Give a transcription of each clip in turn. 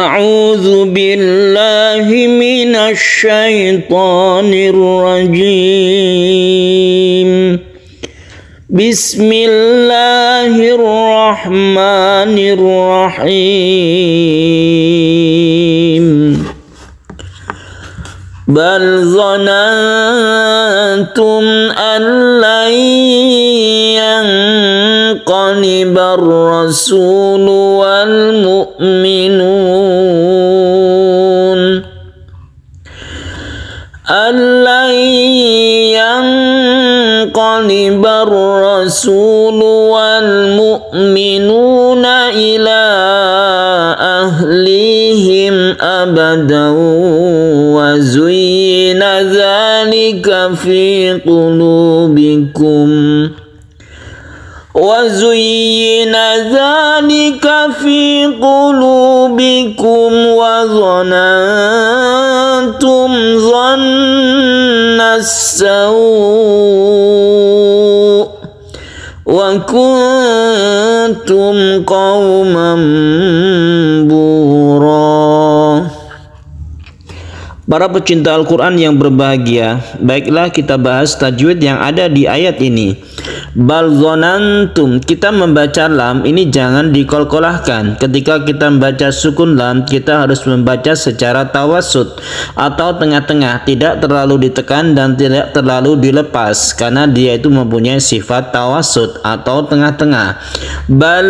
أعوذ بالله من الشيطان الرجيم بسم الله الرحمن الرحيم بل ظننتم أن لن ينقلب الرسول والمؤمنون إلى أهليهم أبدا وزين ذلك في قلوبكم وظننتم ظن السوء وكنتم قوما بورا. Para pecinta Al-Quran yang berbahagia, baiklah kita bahas tajwid yang ada di ayat ini. Bal dzanantum, kita membaca lam ini jangan dikolkolahkan. Ketika kita membaca sukun lam, kita harus membaca secara tawassut atau tengah-tengah, tidak terlalu ditekan dan tidak terlalu dilepas, karena dia itu mempunyai sifat tawassut atau tengah-tengah. Bal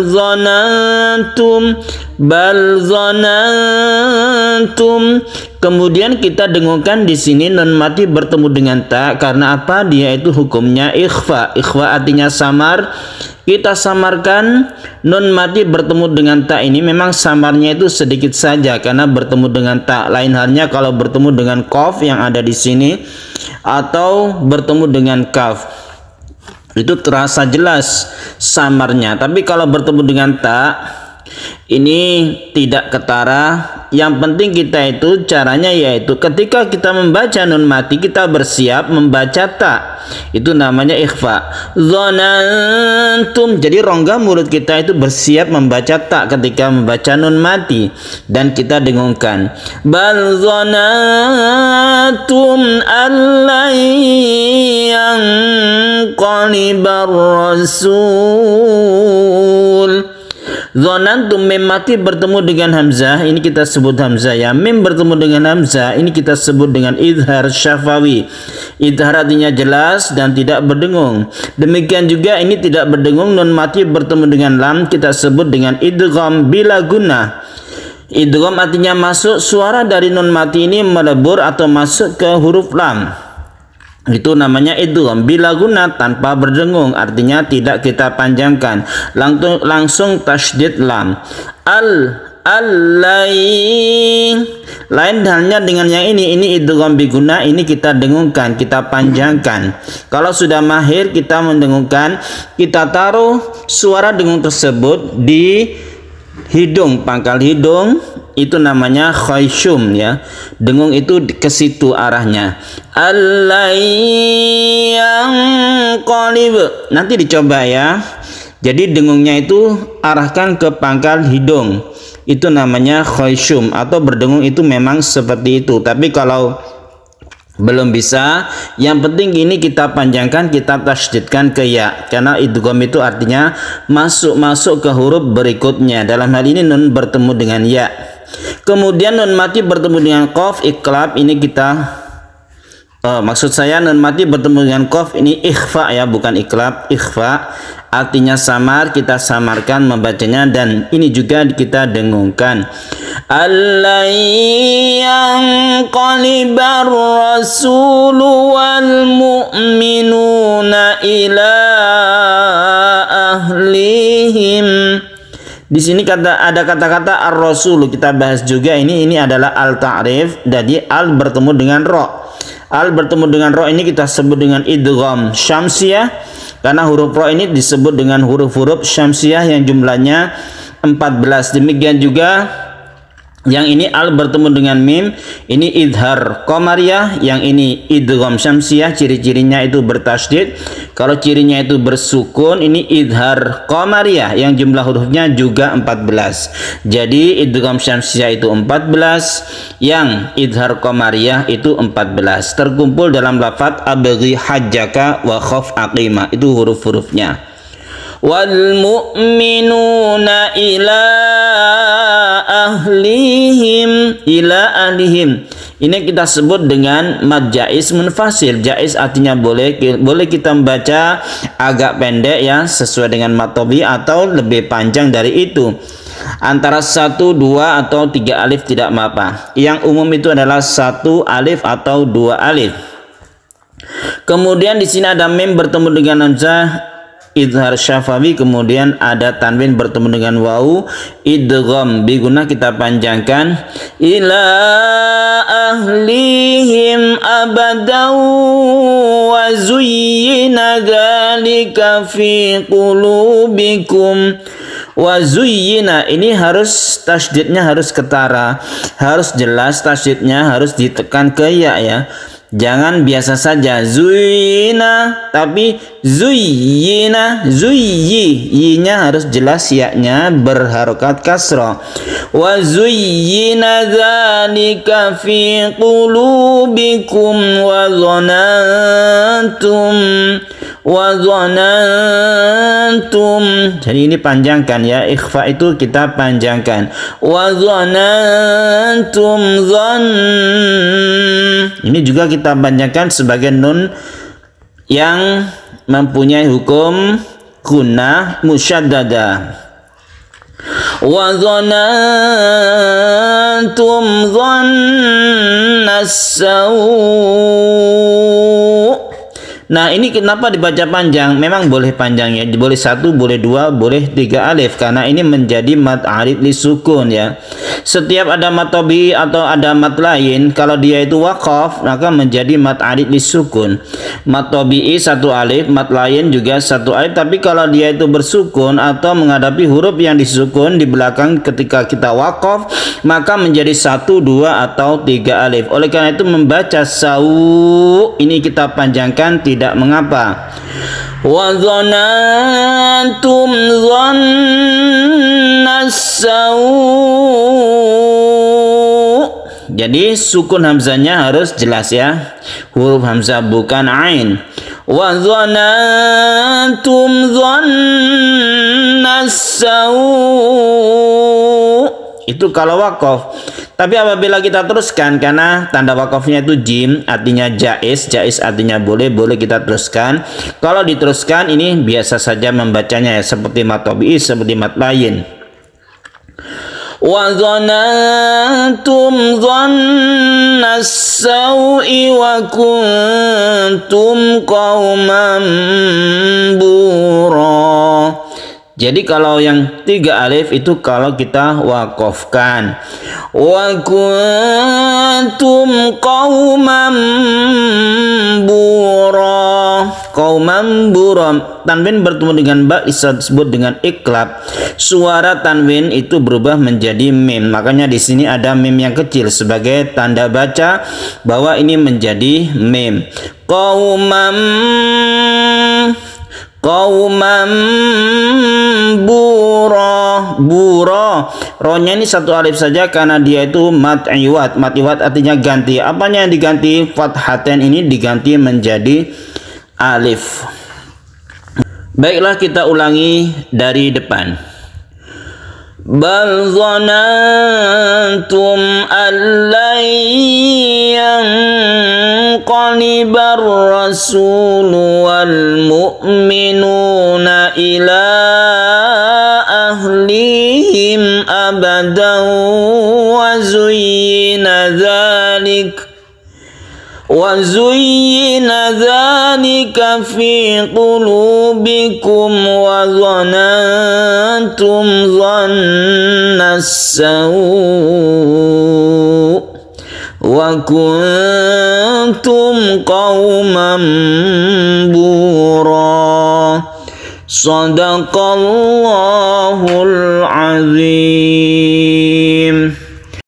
dzanantum. Kemudian kita dengungkan di sini nun mati bertemu dengan ta, karena apa? Dia itu hukumnya ikhfa. Ikhfa artinya samar. Kita samarkan nun mati bertemu dengan ta ini, memang samarnya itu sedikit saja karena bertemu dengan ta. Lain halnya kalau bertemu dengan qaf yang ada di sini atau bertemu dengan kaf, itu terasa jelas samarnya. Tapi kalau bertemu dengan ta ini tidak ketara. Yang penting kita itu caranya yaitu ketika kita membaca nun mati, kita bersiap membaca ta, itu namanya ikhfa. Dzanantum, jadi rongga mulut kita itu bersiap membaca ta ketika membaca nun mati, dan kita dengungkan. Bal dzanantum allan yanqalibar rasul. Dzanantum, mim mati bertemu dengan hamzah, ini kita sebut hamzah ya. Mim bertemu dengan hamzah, ini kita sebut dengan idhar syafawi. Idhar artinya jelas dan tidak berdengung. Demikian juga ini tidak berdengung, nun mati bertemu dengan lam, kita sebut dengan idgham bila gunnah. Idgham artinya masuk suara dari nun mati ini melebur atau masuk ke huruf lam. Itu namanya idgham bila gunnah, tanpa berdengung, artinya tidak kita panjangkan, langsung tasydid lam. Lain halnya dengan yang ini idgham bi gunnah, ini kita dengungkan, kita panjangkan. Kalau sudah mahir kita mendengungkan, kita taruh suara dengung tersebut di hidung, pangkal hidung, itu namanya khayshum ya. Dengung itu ke situ arahnya. Al-layyanqalib. Nanti dicoba ya. Jadi dengungnya itu arahkan ke pangkal hidung. Itu namanya khayshum, atau berdengung itu memang seperti itu. Tapi kalau belum bisa, yang penting ini kita panjangkan, kita tasydidkan ke ya, karena idgham itu artinya masuk ke huruf berikutnya. Dalam hal ini nun bertemu dengan ya. Kemudian nun mati bertemu dengan qaf, iqlab, ini kita maksud saya nun mati bertemu dengan qaf ini ikhfa ya, bukan iqlab. Ikhfa artinya samar, kita samarkan membacanya, dan ini juga kita dengungkan. Allayyanqalibar rasulu wal mu'minuna ila ahlihim. Di sini ada kata-kata ar-rasul, kita bahas juga ini adalah al-ta'rif. Jadi al bertemu dengan ro. Al bertemu dengan ro ini kita sebut dengan idgham syamsiyah, karena huruf ro ini disebut dengan huruf-huruf syamsiyah yang jumlahnya 14. Demikian juga Yang ini al bertemu dengan mim, ini idhar qamariyah, yang ini idgham syamsiyah, ciri-cirinya itu bertasydid. Kalau cirinya itu bersukun, ini idhar qamariyah yang jumlah hurufnya juga 14. Jadi idgham syamsiyah itu 14, yang idhar qamariyah itu 14. Terkumpul dalam lafaz abghi hajjaka wa khaf aqima, itu huruf-hurufnya. Wal mu'minuna ila ahlihim, ini kita sebut dengan mad jaiz munfasil. Jaiz artinya boleh kita membaca agak pendek ya, sesuai dengan mad tabi, atau lebih panjang dari itu, antara 1, 2 atau 3 alif tidak apa. Yang umum itu adalah 1 alif atau 2 alif. Kemudian di sini ada mim bertemu dengan hamzah idhar syafawi, kemudian ada tanwin bertemu dengan wawu idgham biguna, kita panjangkan ila ahlihim abadaw wa zuyyina dzalika fi qulubikum. Wa zuyyina ini harus tasydidnya harus ketara, harus jelas, tasydidnya harus ditekan ke ya. Jangan biasa saja zuyyina, tapi zuyyina, yi-nya harus jelas, ya-nya berharokat kasrah. Wa zuyyina dzalika fi qulubikum wa dhanantum. Jadi ini panjangkan ya, ikhfa itu kita panjangkan. Wa dhanantum ini juga kita panjangkan sebagai nun yang mempunyai hukum gunnah musyaddada. Wa dhanantum dhannas sawu. Nah ini kenapa dibaca panjang? Memang boleh panjang ya, boleh 1, boleh 2, boleh 3 alif, karena ini menjadi mad arid li sukun ya. Setiap ada mad tabi'i atau ada mad lain, kalau dia itu waqaf maka menjadi mad arid li sukun. Mad tabi'i 1 alif, mad lain juga 1 alif, tapi kalau dia itu bersukun atau menghadapi huruf yang disukun di belakang ketika kita waqaf, maka menjadi 1, 2 atau 3 alif. Oleh karena itu membaca sawu ini kita panjangkan tidak mengapa. Wa dhanantum dhannas sawu. Jadi sukun hamzahnya harus jelas ya, huruf hamzah bukan ain. Wa dhanantum dhannas sawu itu kalau waqaf. Tapi apabila kita teruskan, karena tanda wakafnya itu jim, artinya jaiz artinya boleh kita teruskan. Kalau diteruskan ini biasa saja membacanya ya, seperti mad tabi'i, seperti mad lain. Wa dhanantum dhannas sawi wa kuntum qauman bura. Jadi kalau yang 3 alif itu kalau kita wakofkan. Wa kuntum qauman bura. Qauman bura. Tanwin bertemu dengan ba disebut dengan iklab. Suara tanwin itu berubah menjadi mim. Makanya di sini ada mim yang kecil sebagai tanda baca bahwa ini menjadi mim. Qauman bura. Rohnya ini 1 alif saja karena dia itu mad iwad. Mad iwad artinya ganti. Apanya yang diganti? Fathatain ini diganti menjadi alif. Baiklah kita ulangi dari depan. Bal dhanantum allan yanqalibar rasulu wal mu'minuna ila ahlihim abadan wa zuyyina dzalika fi qulubikum wa dhanantum dhannas sawu wa kuntum qauman bura. Shadaqallahul azim.